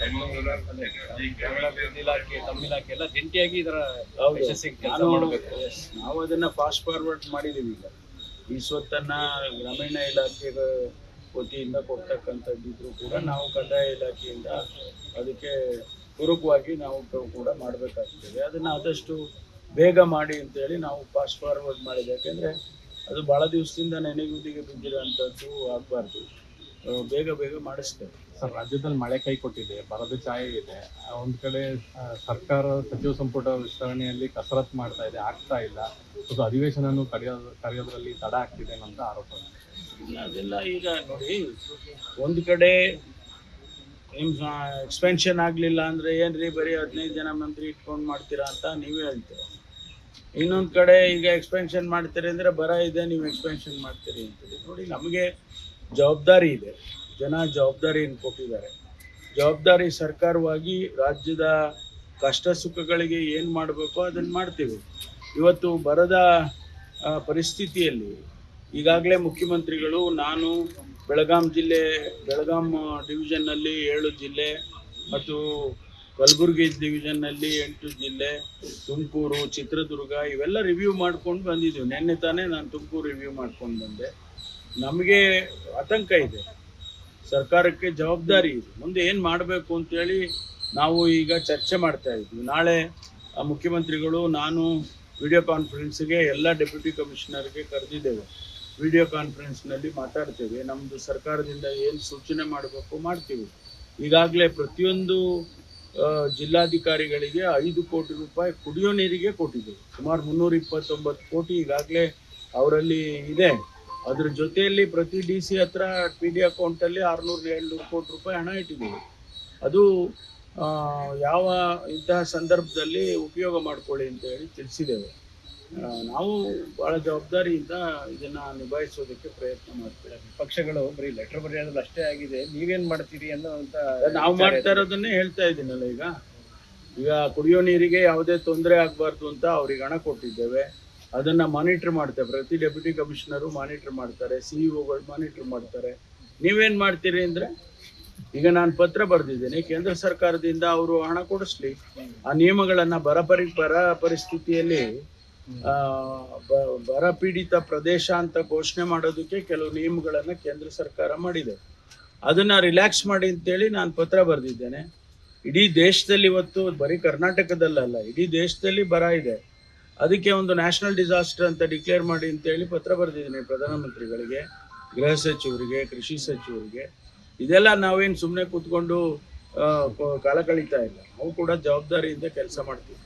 ಗ್ರಾಮೀಣಾಭಿವೃದ್ಧಿ ಇಲಾಖೆ, ತಮ್ಮ ಇಲಾಖೆ ಎಲ್ಲ ಜಂಟಿಯಾಗಿ ಇದರ ಯಶಸ್ಸಿಗೆ ಕೆಲಸ ಮಾಡಬೇಕು. ನಾವು ಅದನ್ನ ಫಾಸ್ಟ್ ಫಾರ್ವರ್ಡ್ ಮಾಡಿದೀವಿ. ಈಗ ಈ ಸ್ವತ್ತನ್ನ ಗ್ರಾಮೀಣ ಇಲಾಖೆ ವತಿಯಿಂದ ಕೊಡ್ತಕ್ಕಂಥದ್ದಿದ್ರು ಕೂಡ ನಾವು ಕಂದಾಯ ಇಲಾಖೆಯಿಂದ ಅದಕ್ಕೆ ಪೂರಕವಾಗಿ ನಾವು ಕೂಡ ಮಾಡಬೇಕಾಗ್ತದೆ. ಅದನ್ನು ಆದಷ್ಟು ಬೇಗ ಮಾಡಿ ಅಂತೇಳಿ ನಾವು ಫಾಸ್ಟ್ ಫಾರ್ವರ್ಡ್ ಮಾಡಿದೆ. ಯಾಕೆಂದರೆ ಅದು ಭಾಳ ದಿವಸದಿಂದ ನೆನೆಗುದಿಗೆ ಬಿದ್ದಿರೋಂಥದ್ದು ಆಗಬಾರ್ದು, ಬೇಗ ಬೇಗ ಮಾಡಿಸ್ತೇವೆ. ಸರ್, ರಾಜ್ಯದಲ್ಲಿ ಮಳೆ ಕೈ ಕೊಟ್ಟಿದೆ, ಬರದ ಛಾಯೆ ಇದೆ. ಒಂದು ಕಡೆ ಸರ್ಕಾರ ಸಚಿವ ಸಂಪುಟ ವಿಸ್ತರಣೆಯಲ್ಲಿ ಕಸರತ್ತು ಮಾಡ್ತಾ ಇದೆ, ಆಗ್ತಾ ಇಲ್ಲ. ಅದು ಅಧಿವೇಶನವನ್ನು ಕರೆಯೋದ್ರಲ್ಲಿ ತಡ ಆಗ್ತಿದೆ ಅನ್ನೋಂಥ ಆರೋಪ. ಇಲ್ಲ, ಅದೆಲ್ಲ ಈಗ ನೋಡಿ, ಒಂದು ಕಡೆ ಎಕ್ಸ್ಪೆನ್ಷನ್ ಆಗಲಿಲ್ಲ ಅಂದರೆ ಏನ್ರಿ ಬರೀ 15 ಜನ ಮಂತ್ರಿ ಇಟ್ಕೊಂಡು ಮಾಡ್ತೀರಾ ಅಂತ ನೀವೇ ಹೇಳ್ತೀರ. ಇನ್ನೊಂದು ಕಡೆ ಈಗ ಎಕ್ಸ್ಪೆನ್ಷನ್ ಮಾಡ್ತೀರಿ ಅಂದರೆ ಬರ ಇದೆ, ನೀವು ಎಕ್ಸ್ಪೆನ್ಷನ್ ಮಾಡ್ತೀರಿ ಅಂತೇಳಿ. ನೋಡಿ, ನಮಗೆ ಜವಾಬ್ದಾರಿ ಇದೆ, ಜನ ಜವಾಬ್ದಾರಿಯನ್ನು ಕೊಟ್ಟಿದ್ದಾರೆ. ಜವಾಬ್ದಾರಿ ಸರ್ಕಾರವಾಗಿ ರಾಜ್ಯದ ಕಷ್ಟ ಸುಖಗಳಿಗೆ ಏನು ಮಾಡಬೇಕೋ ಅದನ್ನು ಮಾಡ್ತೀವಿ. ಇವತ್ತು ಬರದ ಪರಿಸ್ಥಿತಿಯಲ್ಲಿ ಈಗಾಗಲೇ ಮುಖ್ಯಮಂತ್ರಿಗಳು, ನಾನು ಬೆಳಗಾಂ ಡಿವಿಷನ್ನಲ್ಲಿ 7 ಜಿಲ್ಲೆ ಮತ್ತು ಕಲಬುರಗಿ ಡಿವಿಷನ್ನಲ್ಲಿ 8 ಜಿಲ್ಲೆ, ತುಮಕೂರು, ಚಿತ್ರದುರ್ಗ ಇವೆಲ್ಲ ರಿವ್ಯೂ ಮಾಡ್ಕೊಂಡು ಬಂದಿದ್ದೀವಿ. ನಿನ್ನೆ ತಾನೇ ನಾನು ತುಮಕೂರು ರಿವ್ಯೂ ಮಾಡ್ಕೊಂಡು ಬಂದೆ. ನಮಗೆ ಆತಂಕ ಇದೆ, ಸರ್ಕಾರಕ್ಕೆ ಜವಾಬ್ದಾರಿ ಇದೆ, ಮುಂದೆ ಏನು ಮಾಡಬೇಕು ಅಂತೇಳಿ ನಾವು ಈಗ ಚರ್ಚೆ ಮಾಡ್ತಾ ಇದ್ವಿ. ನಾಳೆ ಮುಖ್ಯಮಂತ್ರಿಗಳು, ನಾನು ವಿಡಿಯೋ ಕಾನ್ಫರೆನ್ಸ್ಗೆ ಎಲ್ಲ ಡೆಪ್ಯೂಟಿ ಕಮಿಷನರ್ಗೆ ಕರೆದಿದ್ದೇವೆ. ವಿಡಿಯೋ ಕಾನ್ಫರೆನ್ಸ್ನಲ್ಲಿ ಮಾತಾಡ್ತೇವೆ. ನಮ್ಮದು ಸರ್ಕಾರದಿಂದ ಏನು ಸೂಚನೆ ಮಾಡಬೇಕು ಮಾಡ್ತೀವಿ. ಈಗಾಗಲೇ ಪ್ರತಿಯೊಂದು ಜಿಲ್ಲಾಧಿಕಾರಿಗಳಿಗೆ 5 ಕೋಟಿ ರೂಪಾಯಿ ಕುಡಿಯೋ ನೀರಿಗೆ ಕೊಟ್ಟಿದ್ದೇವೆ. ಸುಮಾರು 329 ಕೋಟಿ ಈಗಾಗಲೇ ಅವರಲ್ಲಿ ಇದೆ. ಅದ್ರ ಜೊತೆಯಲ್ಲಿ ಪ್ರತಿ DC ಹತ್ರ PD ಅಕೌಂಟಲ್ಲಿ 600-700 ಕೋಟಿ ರೂಪಾಯಿ ಹಣ ಇಟ್ಟಿದ್ದೀವಿ. ಅದು ಯಾವ ಇಂತಹ ಸಂದರ್ಭದಲ್ಲಿ ಉಪಯೋಗ ಮಾಡ್ಕೊಳ್ಳಿ ಅಂತ ಹೇಳಿ ತಿಳಿಸಿದ್ದೇವೆ. ನಾವು ಭಾಳ ಜವಾಬ್ದಾರಿಯಿಂದ ಇದನ್ನು ನಿಭಾಯಿಸೋದಕ್ಕೆ ಪ್ರಯತ್ನ ಮಾಡ್ತೇವೆ. ಪಕ್ಷಗಳು ಬರೀ ಲೆಟರ್ ಬರೆಯೋದ್ರಲ್ಲಿ ಅಷ್ಟೇ ಆಗಿದೆ, ನೀವೇನು ಮಾಡ್ತೀರಿ ಅನ್ನೋಂಥ ನಾವು ಮಾಡ್ತಾ ಇರೋದನ್ನೇ ಹೇಳ್ತಾ ಇದ್ದೀನಲ್ಲ. ಈಗ ಕುಡಿಯೋ ನೀರಿಗೆ ಯಾವುದೇ ತೊಂದರೆ ಆಗಬಾರ್ದು ಅಂತ ಅವ್ರಿಗೆ ಹಣ ಕೊಟ್ಟಿದ್ದೇವೆ. ಅದನ್ನು ಮಾನಿಟ್ರ್ ಮಾಡ್ತೇವೆ. ಪ್ರತಿ ಡೆಪ್ಯೂಟಿ ಕಮಿಷನರು ಮಾನಿಟ್ರ್ ಮಾಡ್ತಾರೆ, CEO ಮಾನಿಟ್ರ್ ಮಾಡ್ತಾರೆ. ನೀವೇನು ಮಾಡ್ತೀರಿ ಅಂದರೆ, ಈಗ ನಾನು ಪತ್ರ ಬರೆದಿದ್ದೇನೆ ಕೇಂದ್ರ ಸರ್ಕಾರದಿಂದ ಅವರು ಹಣ ಕೊಡಿಸ್ಲಿ. ಆ ನಿಯಮಗಳನ್ನು ಬರ ಪರಿಸ್ಥಿತಿಯಲ್ಲಿ ಬರ ಪೀಡಿತ ಪ್ರದೇಶ ಅಂತ ಘೋಷಣೆ ಮಾಡೋದಕ್ಕೆ ಕೆಲವು ನಿಯಮಗಳನ್ನು ಕೇಂದ್ರ ಸರ್ಕಾರ ಮಾಡಿದೆ. ಅದನ್ನು ರಿಲ್ಯಾಕ್ಸ್ ಮಾಡಿ ಅಂತೇಳಿ ನಾನು ಪತ್ರ ಬರೆದಿದ್ದೇನೆ. ಇಡೀ ದೇಶದಲ್ಲಿ ಇವತ್ತು, ಬರೀ ಕರ್ನಾಟಕದಲ್ಲಲ್ಲ, ಇಡೀ ದೇಶದಲ್ಲಿ ಬರ ಇದೆ. ಅದಕ್ಕೆ ಒಂದು ನ್ಯಾಷನಲ್ ಡಿಸಾಸ್ಟರ್ ಅಂತ ಡಿಕ್ಲೇರ್ ಮಾಡಿ ಅಂತೇಳಿ ಪತ್ರ ಬರೆದಿದ್ದೀನಿ ಪ್ರಧಾನಮಂತ್ರಿಗಳಿಗೆ, ಗೃಹ ಸಚಿವರಿಗೆ, ಕೃಷಿ ಸಚಿವರಿಗೆ. ಇದೆಲ್ಲ ನಾವೇನು ಸುಮ್ಮನೆ ಕೂತ್ಕೊಂಡು ಕಾಲ ಕಳೀತಾ ಇಲ್ಲ, ನಾವು ಕೂಡ ಜವಾಬ್ದಾರಿಯಿಂದ ಕೆಲಸ ಮಾಡ್ತೀವಿ.